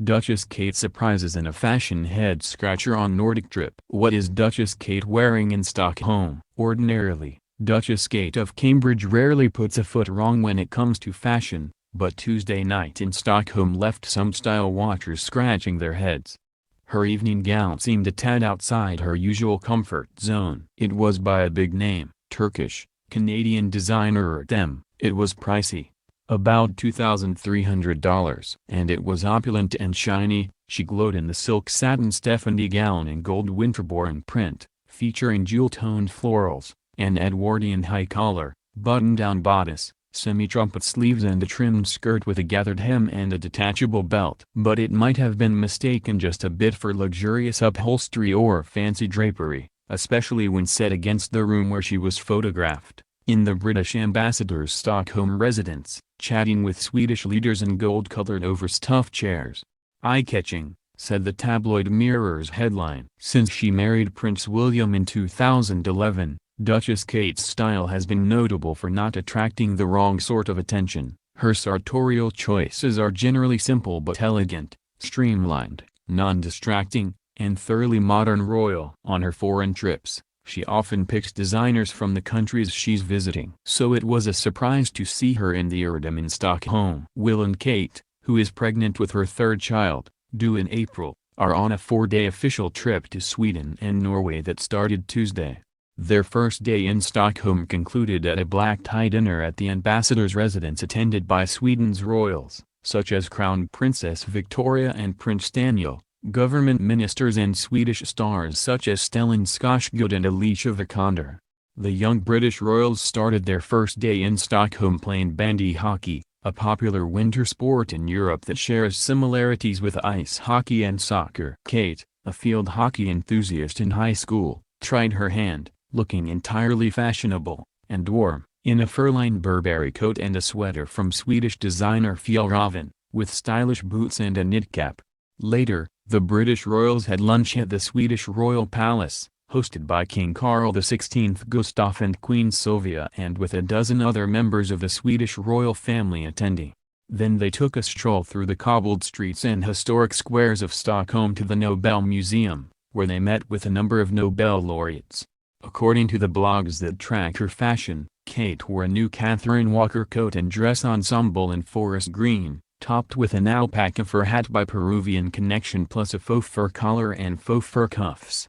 Duchess Kate surprises in a fashion head-scratcher on Nordic trip. What is Duchess Kate wearing in Stockholm? Ordinarily, Duchess Kate of Cambridge rarely puts a foot wrong when it comes to fashion, but Tuesday night in Stockholm left some style watchers scratching their heads. Her evening gown seemed a tad outside her usual comfort zone. It was by a big name, Turkish, Canadian designer Ertem. It was pricey, about $2,300, and it was opulent and shiny. She glowed in the silk satin Stephanie gown in gold Winterbourne print, featuring jewel-toned florals, an Edwardian high collar, button-down bodice, semi-trumpet sleeves and a trimmed skirt with a gathered hem and a detachable belt. But it might have been mistaken just a bit for luxurious upholstery or fancy drapery, especially when set against the room where she was photographed, in the British ambassador's Stockholm residence, chatting with Swedish leaders in gold-colored overstuffed chairs. Eye-catching, said the tabloid Mirror's headline. Since she married Prince William in 2011, Duchess Kate's style has been notable for not attracting the wrong sort of attention. Her sartorial choices are generally simple but elegant, streamlined, non-distracting, and thoroughly modern royal. On her foreign trips, she often picks designers from the countries she's visiting. So it was a surprise to see her in the Erdem in Stockholm. Will and Kate, who is pregnant with her third child, due in April, are on a 4-day official trip to Sweden and Norway that started Tuesday. Their first day in Stockholm concluded at a black-tie dinner at the ambassador's residence attended by Sweden's royals, such as Crown Princess Victoria and Prince Daniel, government ministers and Swedish stars such as Stellan Skarsgård and Alicia Vikander. The young British royals started their first day in Stockholm playing bandy hockey, a popular winter sport in Europe that shares similarities with ice hockey and soccer. Kate, a field hockey enthusiast in high school, tried her hand, looking entirely fashionable and warm, in a fur-lined Burberry coat and a sweater from Swedish designer Fjällräven, with stylish boots and a knit cap. Later, the British royals had lunch at the Swedish royal palace, hosted by King Carl XVI Gustaf and Queen Sylvia and with a dozen other members of the Swedish royal family attending. Then they took a stroll through the cobbled streets and historic squares of Stockholm to the Nobel Museum, where they met with a number of Nobel laureates. According to the blogs that track her fashion, Kate wore a new Catherine Walker coat and dress ensemble in forest green, topped with an alpaca fur hat by Peruvian Connection plus a faux fur collar and faux fur cuffs.